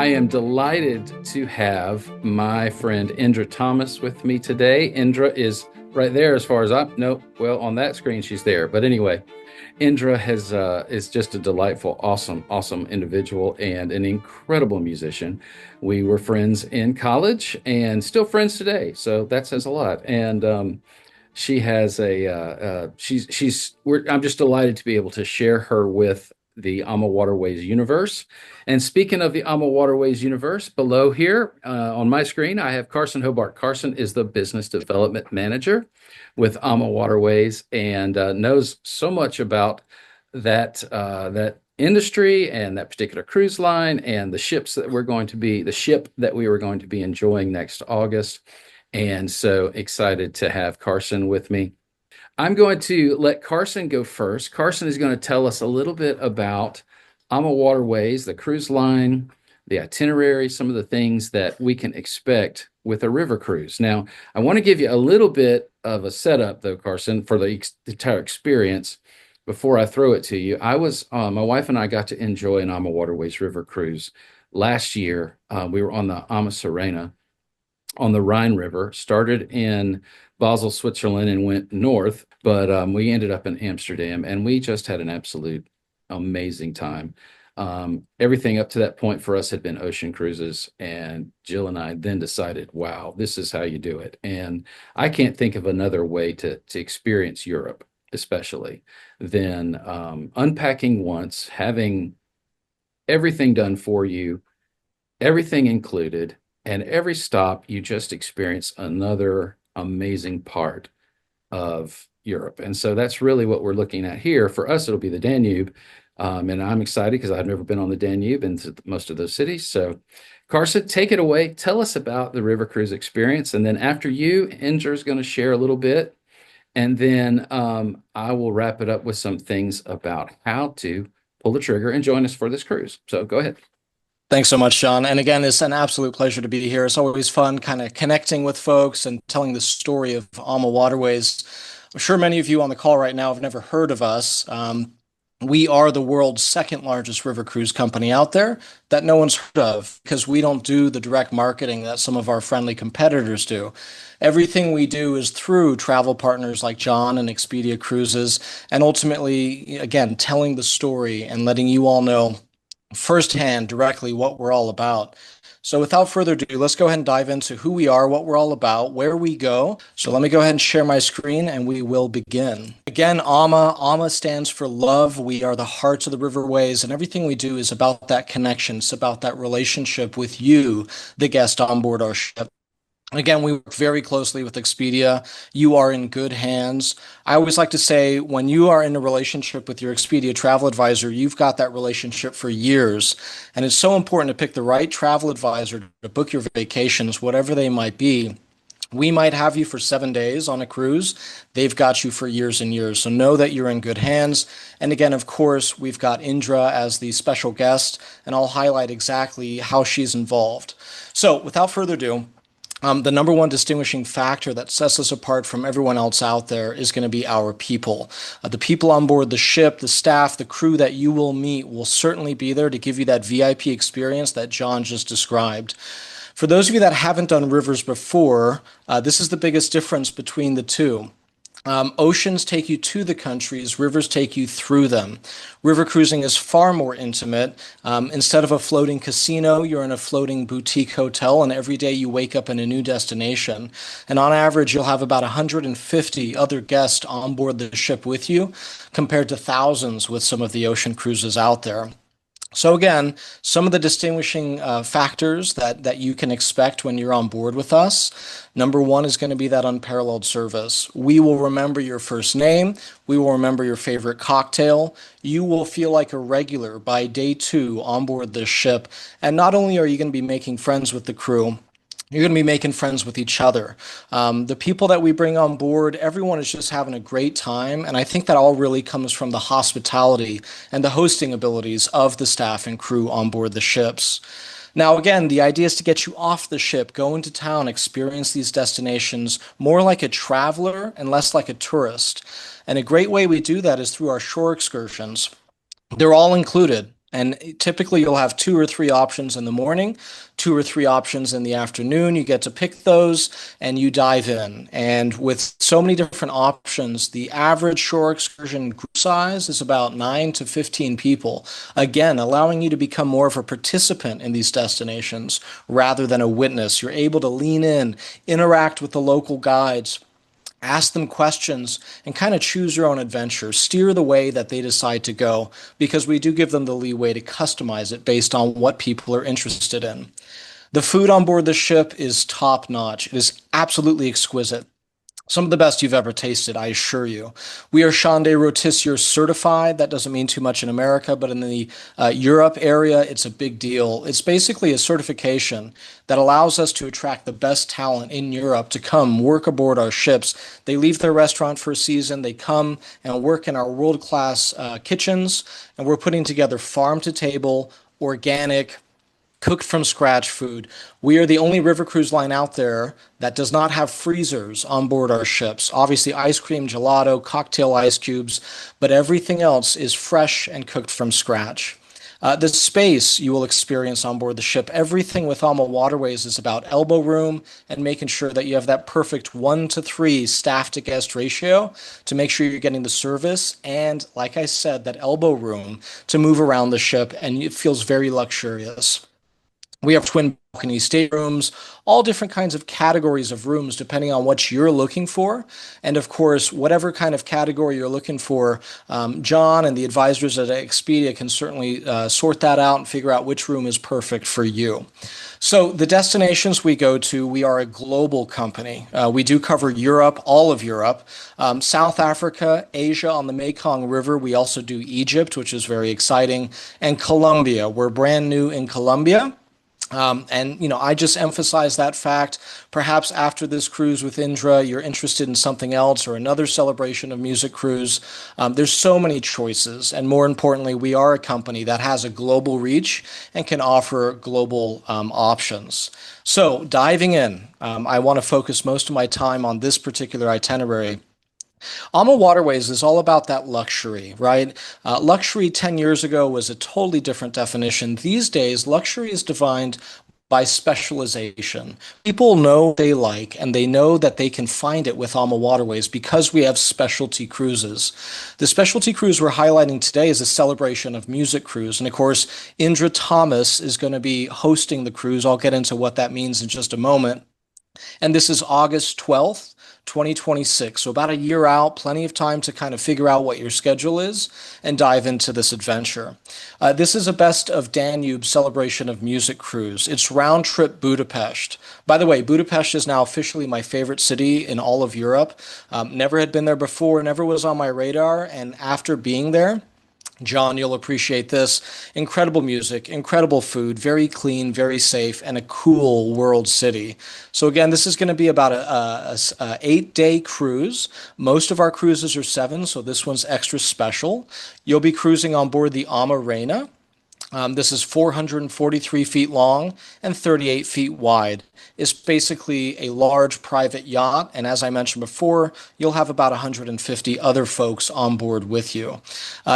I am delighted to have my friend Indra Thomas with me today. Indra is right there as far as I know. Well, on that screen, she's there. But anyway, Indra is just a delightful, awesome individual and an incredible musician. We were friends in college and still friends today. So that says a lot. And she has I'm just delighted to be able to share her with the AmaWaterways universe. And speaking of the AmaWaterways universe, below here on my screen, I have Carson Hobart. Carson is the business development manager with AmaWaterways and knows so much about that industry and that particular cruise line and the ship that we were going to be enjoying next August. And so excited to have Carson with me. I'm going to let Carson go first. Carson is going to tell us a little bit about AmaWaterways, the cruise line, the itinerary, some of the things that we can expect with a river cruise. Now, I want to give you a little bit of a setup, though, Carson, for the entire experience before I throw it to you. My wife and I got to enjoy an AmaWaterways river cruise last year. We were on the Ama Serena on the Rhine River, started in Basel, Switzerland, and went north, but we ended up in Amsterdam, and we just had an absolute amazing time. Everything up to that point for us had been ocean cruises, and Jill and I then decided, wow, this is how you do it. And I can't think of another way to experience Europe, especially, than unpacking once, having everything done for you, everything included, and every stop, you just experience another amazing part of Europe. And so that's really what we're looking at here. For us, it'll be the Danube. And I'm excited because I've never been on the Danube into most of those cities. So, Carson, take it away. Tell us about the river cruise experience. And then after you, Indra is going to share a little bit. And then I will wrap it up with some things about how to pull the trigger and join us for this cruise. So go ahead. Thanks so much, John. And again, it's an absolute pleasure to be here. It's always fun kind of connecting with folks and telling the story of AmaWaterways. I'm sure many of you on the call right now have never heard of us. We are the world's second largest river cruise company out there that no one's heard of because we don't do the direct marketing that some of our friendly competitors do. Everything we do is through travel partners like John and Expedia Cruises, and ultimately, again, telling the story and letting you all know firsthand directly what we're all about. So without further ado, let's go ahead and dive into who we are, what we're all about, where we go. So let me go ahead and share my screen and we will begin. Again, AMA stands for love. We are the hearts of the riverways, and everything we do is about that connection. It's about that relationship with you, the guest on board our ship. Again, we work very closely with Expedia. You are in good hands. I always like to say when you are in a relationship with your Expedia travel advisor, you've got that relationship for years. And it's so important to pick the right travel advisor to book your vacations, whatever they might be. We might have you for 7 days on a cruise. They've got you for years and years. So know that you're in good hands. And again, of course, we've got Indra as the special guest, and I'll highlight exactly how she's involved. So without further ado, the number one distinguishing factor that sets us apart from everyone else out there is going to be our people. The people on board the ship, the staff, the crew that you will meet will certainly be there to give you that VIP experience that John just described. For those of you that haven't done rivers before, this is the biggest difference between the two. Oceans take you to the countries, rivers take you through them. River cruising is far more intimate. Instead of a floating casino, you're in a floating boutique hotel, and every day you wake up in a new destination. And on average, you'll have about 150 other guests on board the ship with you, compared to thousands with some of the ocean cruises out there. So again, some of the distinguishing factors that you can expect when you're on board with us. Number one is going to be that unparalleled service. We will remember your first name. We will remember your favorite cocktail. You will feel like a regular by day 2 on board this ship. And not only are you going to be making friends with the crew, you're going to be making friends with each other. The people that we bring on board, everyone is just having a great time. And I think that all really comes from the hospitality and the hosting abilities of the staff and crew on board the ships. Now, again, the idea is to get you off the ship, go into town, experience these destinations more like a traveler and less like a tourist. And a great way we do that is through our shore excursions. They're all included. And typically you'll have 2 or 3 options in the morning, 2 or 3 options in the afternoon. You get to pick those and you dive in. And with so many different options, the average shore excursion group size is about 9 to 15 people. Again, allowing you to become more of a participant in these destinations rather than a witness. You're able to lean in, interact with the local guides, ask them questions, and kind of choose your own adventure, steer the way that they decide to go, because we do give them the leeway to customize it based on what people are interested in. The food on board the ship is top notch. It is absolutely exquisite. Some of the best you've ever tasted, I assure you. We are Chande Rôtissier certified. That doesn't mean too much in America, but in the Europe area, it's a big deal. It's basically a certification that allows us to attract the best talent in Europe to come work aboard our ships. They leave their restaurant for a season, they come and work in our world-class kitchens, and we're putting together farm-to-table, organic, cooked from scratch food. We are the only river cruise line out there that does not have freezers on board our ships. Obviously, ice cream, gelato, cocktail ice cubes, but everything else is fresh and cooked from scratch. The space you will experience on board the ship, everything with AmaWaterways is about elbow room and making sure that you have that perfect 1 to 3 staff to guest ratio to make sure you're getting the service and, like I said, that elbow room to move around the ship, and it feels very luxurious. We have twin balcony staterooms, all different kinds of categories of rooms depending on what you're looking for. And of course, whatever kind of category you're looking for, John and the advisors at Expedia can certainly sort that out and figure out which room is perfect for you. So the destinations we go to, we are a global company. We do cover Europe, all of Europe, South Africa, Asia on the Mekong River. We also do Egypt, which is very exciting, and Colombia. We're brand new in Colombia. I just emphasize that fact. Perhaps after this cruise with Indra, you're interested in something else or another celebration of music cruise. There's so many choices. And more importantly, we are a company that has a global reach and can offer global options. So diving in, I want to focus most of my time on this particular itinerary. AmaWaterways is all about that luxury, right? Luxury 10 years ago was a totally different definition. These days, luxury is defined by specialization. People know what they like, and they know that they can find it with AmaWaterways because we have specialty cruises. The specialty cruise we're highlighting today is a celebration of music cruise. And of course, Indra Thomas is going to be hosting the cruise. I'll get into what that means in just a moment. And this is August 12th. 2026. So about a year out, plenty of time to kind of figure out what your schedule is and dive into this adventure. This is a best of Danube celebration of music cruise. It's round trip Budapest. By the way, Budapest is now officially my favorite city in all of Europe. Never had been there before, never was on my radar. And after being there, John, you'll appreciate this. Incredible music, incredible food, very clean, very safe, and a cool world city. So again, this is going to be about a 8-day cruise. Most of our cruises are 7, so this one's extra special. You'll be cruising on board the Ama Reina. This is 443 feet long and 38 feet wide. It's basically a large private yacht, and as I mentioned before, you'll have about 150 other folks on board with you.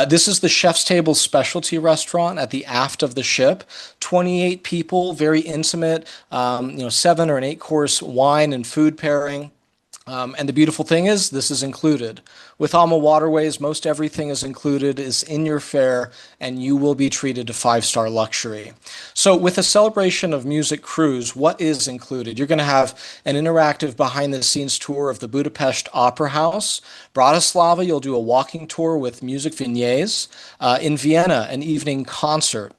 This is the Chef's Table specialty restaurant at the aft of the ship. 28 people, very intimate, 7 or an 8-course wine and food pairing. And the beautiful thing is, this is included. With AmaWaterways, most everything is included, is in your fare, and you will be treated to 5-star luxury. So with a celebration of music cruise, what is included? You're going to have an interactive behind-the-scenes tour of the Budapest Opera House. Bratislava, you'll do a walking tour with music vignettes. In Vienna, an evening concert.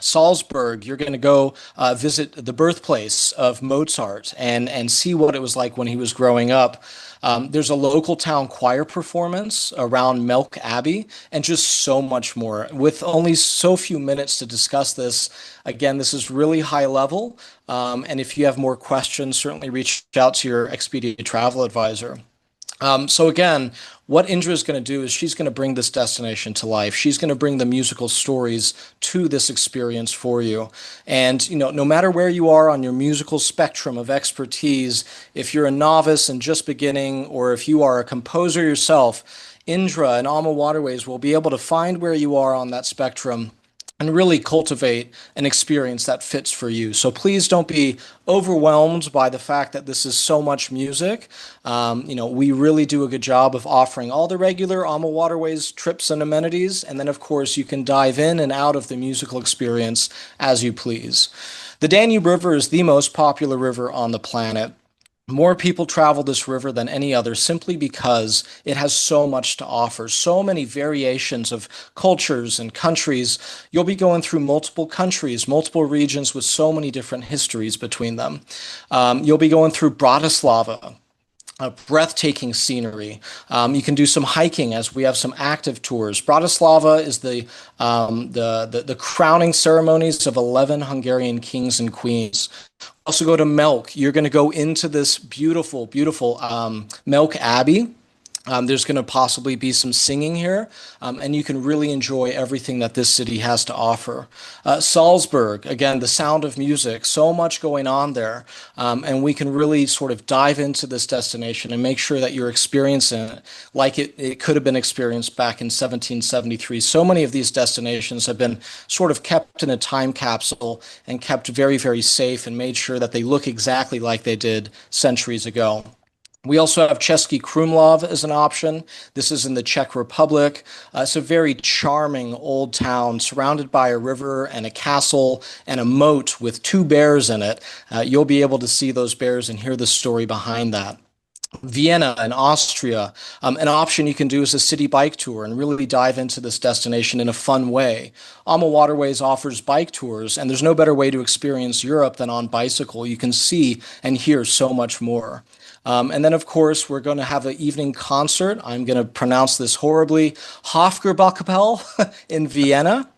Salzburg, you're going to go visit the birthplace of Mozart and see what it was like when he was growing up. There's a local town choir performance around Melk Abbey and just so much more. With only so few minutes to discuss this, again, this is really high level. And if you have more questions, certainly reach out to your Expedia travel advisor. So again, what Indra is going to do is she's going to bring this destination to life. She's going to bring the musical stories to this experience for you. And, no matter where you are on your musical spectrum of expertise, if you're a novice and just beginning, or if you are a composer yourself, Indra and AmaWaterways will be able to find where you are on that spectrum and really cultivate an experience that fits for you. So please don't be overwhelmed by the fact that this is so much music. We really do a good job of offering all the regular AmaWaterways trips and amenities. And then, of course, you can dive in and out of the musical experience as you please. The Danube River is the most popular river on the planet. More people travel this river than any other simply because it has so much to offer, so many variations of cultures and countries. You'll be going through multiple countries, multiple regions with so many different histories between them. You'll be going through Bratislava, breathtaking scenery. You can do some hiking as we have some active tours. Bratislava is the crowning ceremonies of 11 Hungarian kings and queens. Also go to Melk. You're going to go into this beautiful, beautiful Melk Abbey. There's going to possibly be some singing here, and you can really enjoy everything that this city has to offer. Salzburg, again, the sound of music, so much going on there, and we can really sort of dive into this destination and make sure that you're experiencing it like it could have been experienced back in 1773. So many of these destinations have been sort of kept in a time capsule and kept very, very safe and made sure that they look exactly like they did centuries ago. We also have Český Krumlov as an option. This is in the Czech Republic. It's a very charming old town surrounded by a river and a castle and a moat with two bears in it. You'll be able to see those bears and hear the story behind that. Vienna in Austria, an option you can do is a city bike tour and really dive into this destination in a fun way. AmaWaterways offers bike tours, and there's no better way to experience Europe than on bicycle. You can see and hear so much more. And then, of course, we're going to have an evening concert. I'm going to pronounce this horribly. Hofgerbachkapelle in Vienna.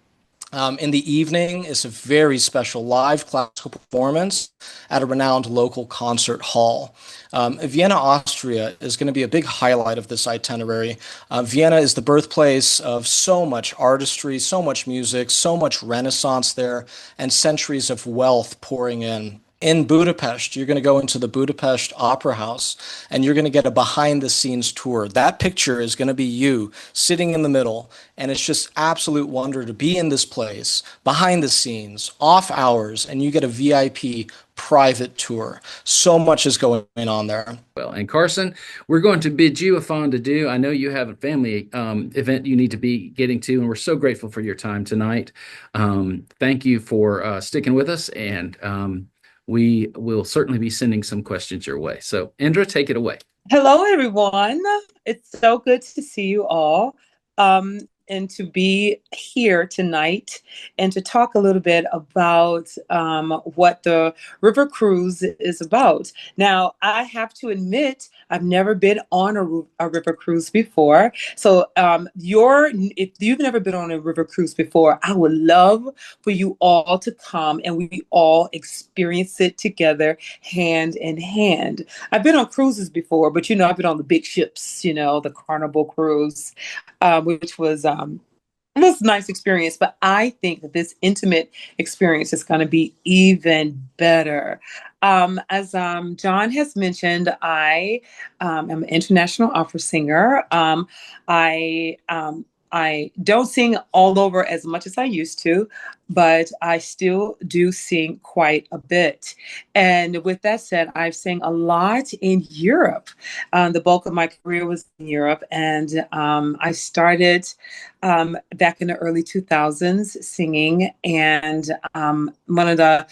In the evening, it's a very special live classical performance at a renowned local concert hall. Vienna, Austria is going to be a big highlight of this itinerary. Vienna is the birthplace of so much artistry, so much music, so much Renaissance there, and centuries of wealth pouring in. In Budapest, you're going to go into the Budapest Opera House and you're going to get a behind the scenes tour. That picture is going to be you sitting in the middle, and it's just absolute wonder to be in this place, behind the scenes, off hours, and you get a VIP private tour. So much is going on there. Well, and Carson, we're going to bid you a fond adieu. I know you have a family event you need to be getting to, and we're so grateful for your time tonight. Thank you for sticking with us, and we will certainly be sending some questions your way. So, Indra, take it away. Hello, everyone. It's so good to see you all. And to be here tonight and to talk a little bit about what the river cruise is about. Now, I have to admit, I've never been on a river cruise before. So if you've never been on a river cruise before, I would love for you all to come and we all experience it together hand in hand. I've been on cruises before, but I've been on the big ships, the Carnival cruise, which was it was a nice experience, but I think that this intimate experience is going to be even better. As John has mentioned, I am an international opera singer. I don't sing all over as much as I used to, but I still do sing quite a bit. And with that said, I've sang a lot in Europe. The bulk of my career was in Europe, and I started back in the early 2000s singing. And one of the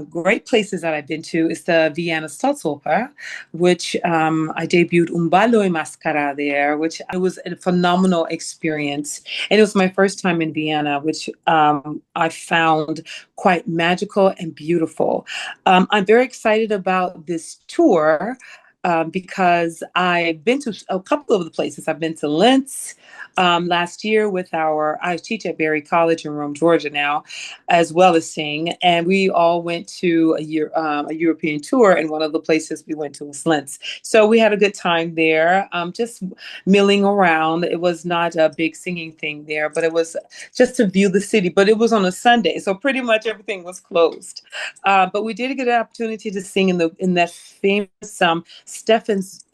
great places that I've been to is the Vienna Staatsoper, which I debuted Un ballo in maschera there, which it was a phenomenal experience. And it was my first time in Vienna, which I found quite magical and beautiful. I'm very excited about this tour because I've been to a couple of the places. I've been to Linz last year I teach at Berry College in Rome, Georgia now, as well as sing. And we all went to a European tour, and one of the places we went to was Linz. So we had a good time there, just milling around. It was not a big singing thing there, but it was just to view the city. But it was on a Sunday, so pretty much everything was closed. But we did get an opportunity to sing in that famous Stephan's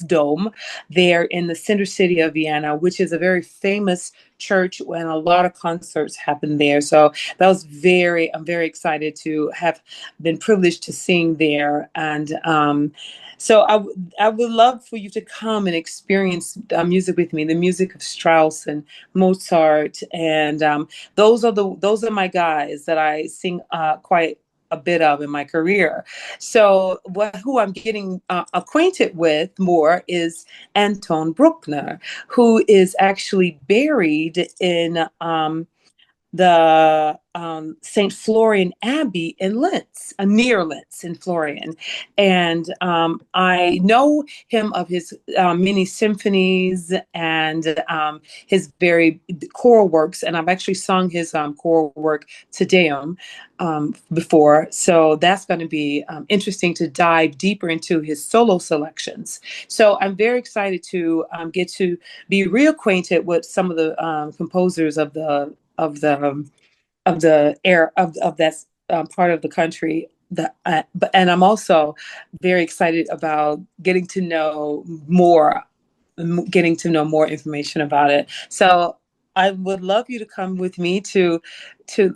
Dome there in the center city of Vienna, which is a very famous church when a lot of concerts happen there. So I'm very excited to have been privileged to sing there. And so I would love for you to come and experience music with me, the music of Strauss and Mozart. And those are my guys that I sing quite a bit of in my career. So who I'm getting acquainted with more is Anton Bruckner, who is actually buried in the St. Florian Abbey in Linz, near Linz in Florian. And I know him of his many symphonies and his very choral works. And I've actually sung his choral work, Te Deum, before. So that's going to be interesting to dive deeper into his solo selections. So I'm very excited to get to be reacquainted with some of the composers of the air of that part of the country. And I'm also very excited about getting to know more information about it. So I would love you to come with me to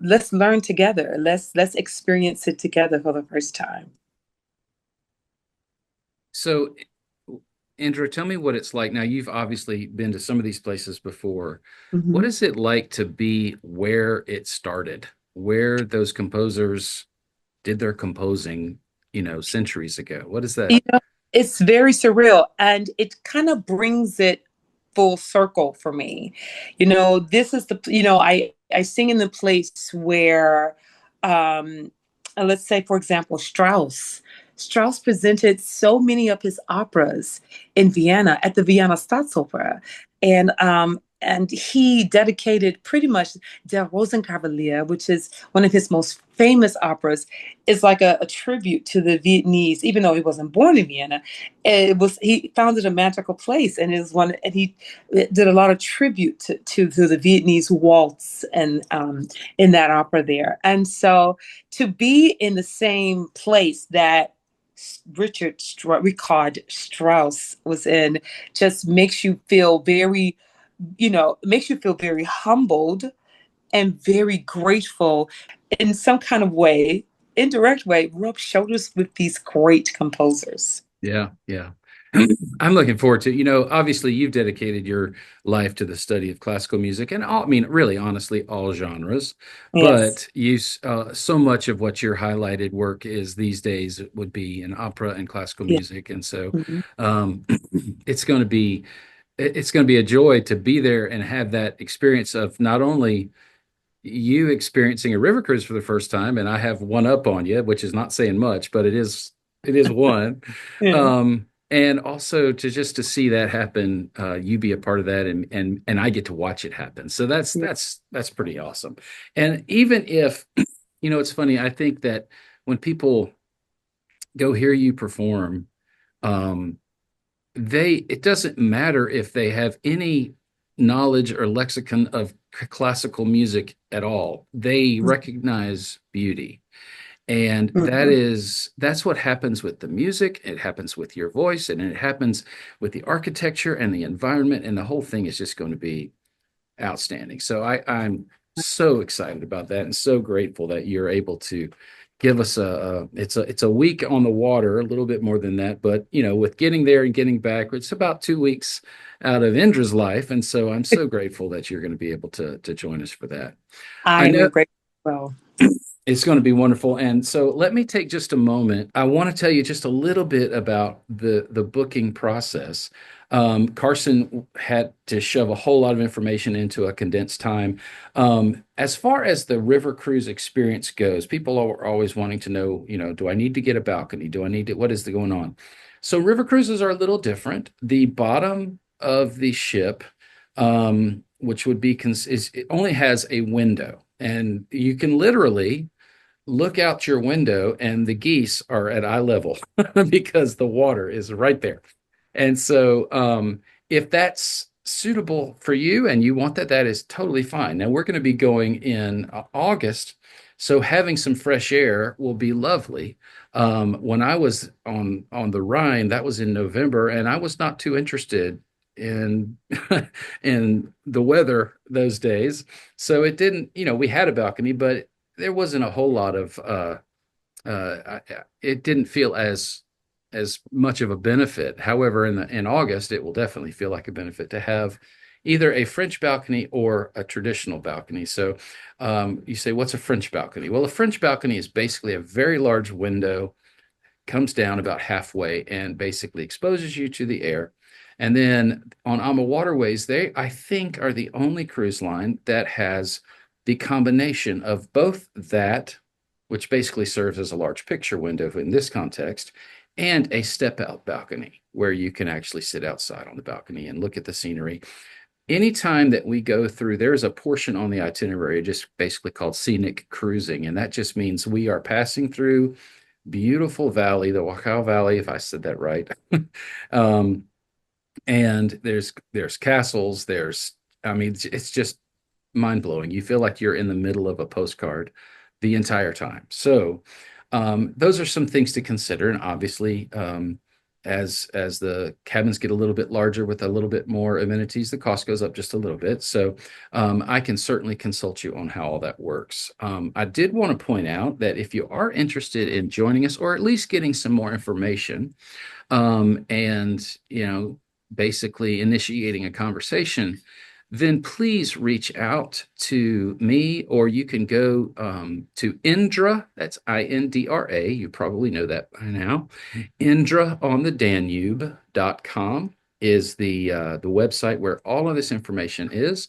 let's learn together. Let's experience it together for the first time. So, Indra, tell me what it's like. Now, you've obviously been to some of these places before. What Mhm. is it like to be where it started, where those composers did their composing, centuries ago? What is You that? know, it's very surreal and it kind of brings it full circle for me. This is I sing in the place where let's say for example Strauss presented so many of his operas in Vienna at the Vienna Staatsoper, and he dedicated pretty much Der Rosenkavalier, which is one of his most famous operas, is like a tribute to the Vietnamese. Even though he wasn't born in Vienna, he founded a magical place, and he did a lot of tribute to the Vietnamese waltz and in that opera there. And so to be in the same place that Richard Strauss was in just makes you feel very humbled and very grateful in some kind of way, indirect way, rub shoulders with these great composers. Yeah, yeah. I'm looking forward to, obviously you've dedicated your life to the study of classical music and all, I mean, really, honestly, all genres. Yes. But so much of what your highlighted work is these days would be in opera and classical Yeah. music. And so Mhm. um, it's going to be it's going to be a joy to be there and have that experience of not only you experiencing a river cruise for the first time, and I have one up on you, which is not saying much, but it is one. Yeah. And also to see that happen, you be a part of that, and I get to watch it happen. So that's pretty awesome. And even if, it's funny, I think that when people go hear you perform, um, it doesn't matter if they have any knowledge or lexicon of classical music at all. They recognize beauty. And Mhm. that's what happens with the music. It happens with your voice, and it happens with the architecture and the environment, and the whole thing is just going to be outstanding. So I'm so excited about that and so grateful that you're able to give us it's a week on the water, a little bit more than that, but with getting there and getting back, it's about 2 weeks out of Indra's life. And so I'm so grateful that you're going to be able to join us for that. I I am know grateful. Well, it's going to be wonderful. And so let me take just a moment. I want to tell you just a little bit about the booking process. Carson had to shove a whole lot of information into a condensed time. As far as the river cruise experience goes, people are always wanting to know, do I need to get a balcony? What is going on? So river cruises are a little different. The bottom of the ship, which would be, it only has a window, and you can literally look out your window and the geese are at eye level because the water is right there. And so if that's suitable for you and you want that, that is totally fine. Now we're going to be going in August, so having some fresh air will be lovely. When I was on the Rhine, that was in November, and I was not too interested in in the weather those days. So it didn't, we had a balcony, but there wasn't a whole lot of it didn't feel as much of a benefit. However, in August, it will definitely feel like a benefit to have either a French balcony or a traditional balcony. So you say, what's a French balcony? Well, a French balcony is basically a very large window, comes down about halfway, and basically exposes you to the air. And then on AmaWaterways, they, I think, are the only cruise line that has the combination of both that, which basically serves as a large picture window in this context, and a step out balcony where you can actually sit outside on the balcony and look at the scenery. Anytime that we go through, there's a portion on the itinerary just basically called scenic cruising, and that just means we are passing through beautiful valley, the Wachau Valley, if I said that right. um, and there's castles, I mean, it's just mind blowing. You feel like you're in the middle of a postcard the entire time. So those are some things to consider. And obviously, as the cabins get a little bit larger with a little bit more amenities, the cost goes up just a little bit. So I can certainly consult you on how all that works. I did want to point out that if you are interested in joining us, or at least getting some more information, and basically initiating a conversation, then please reach out to me, or you can go to Indra, that's Indra. You probably know that by now. IndraOnTheDanube.com is the website where all of this information is.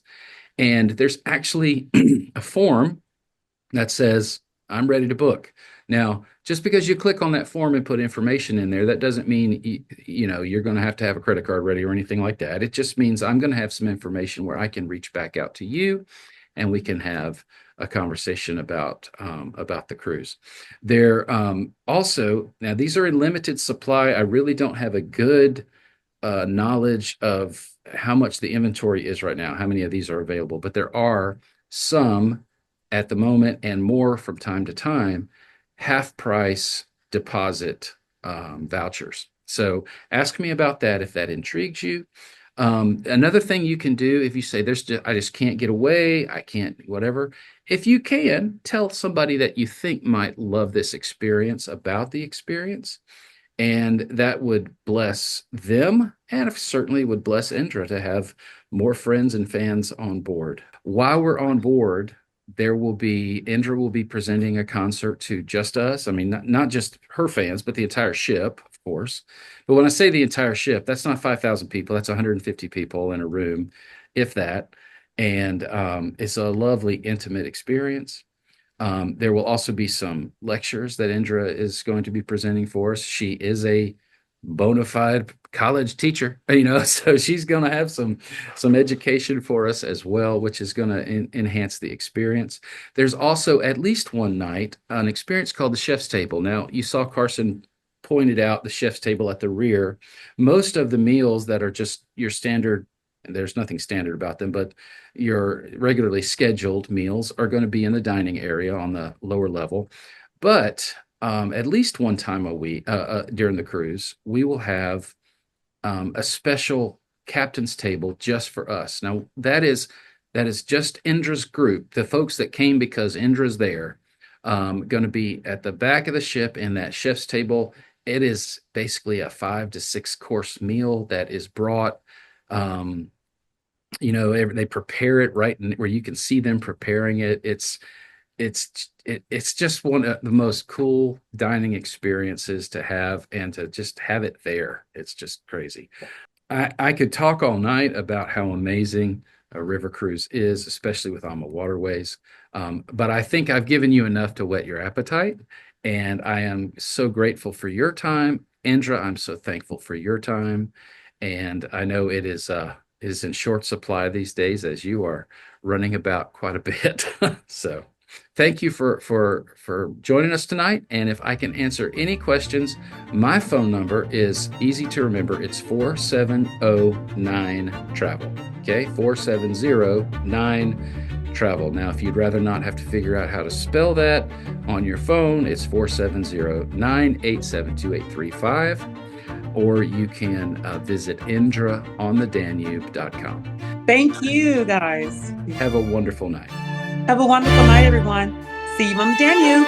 And there's actually a form that says, I'm ready to book. Now, just because you click on that form and put information in there, that doesn't mean you're going to have a credit card ready or anything like that. It just means I'm going to have some information where I can reach back out to you, and we can have a conversation about the cruise. There also, now these are in limited supply. I really don't have a good knowledge of how much the inventory is right now, how many of these are available, but there are some at the moment, and more from time to time, half price deposit vouchers. So ask me about that if that intrigues you. Another thing you can do, if you say I just can't get away, I can't, whatever. If you can, tell somebody that you think might love this experience about the experience, and that would bless them, and certainly would bless Indra to have more friends and fans on board. While we're on board, Indra will be presenting a concert to just us. I mean, not just her fans, but the entire ship, of course. But when I say the entire ship, that's not 5,000 people. That's 150 people in a room, if that. And it's a lovely, intimate experience. There will also be some lectures that Indra is going to be presenting for us. She is a bona fide college teacher, so she's going to have some education for us as well, which is going to enhance the experience. There's also at least one night an experience called the Chef's Table. Now, you saw Carson pointed out the Chef's Table at the rear. Most of the meals that are just your standard, there's nothing standard about them, but your regularly scheduled meals are going to be in the dining area on the lower level. But at least one time a week during the cruise, we will have a special captain's table just for us. Now, that is just Indra's group, the folks that came because Indra's there, going to be at the back of the ship in that chef's table. It is basically a 5 to 6 course meal that is brought. They prepare it right where you can see them preparing it. It's just one of the most cool dining experiences to have, and to just have it there. It's just crazy. I could talk all night about how amazing a river cruise is, especially with AmaWaterways. But I think I've given you enough to whet your appetite, and I am so grateful for your time. Indra, I'm so thankful for your time. And I know it is in short supply these days, as you are running about quite a bit. So Thank you for joining us tonight. And if I can answer any questions, my phone number is easy to remember. It's 4709-TRAVEL. Okay, 4709-TRAVEL. Now, if you'd rather not have to figure out how to spell that on your phone, it's 4709-872-835. Or you can visit IndraOnTheDanube.com. Thank you, guys. Have a wonderful night. Have a wonderful night, everyone. See you on the Danube.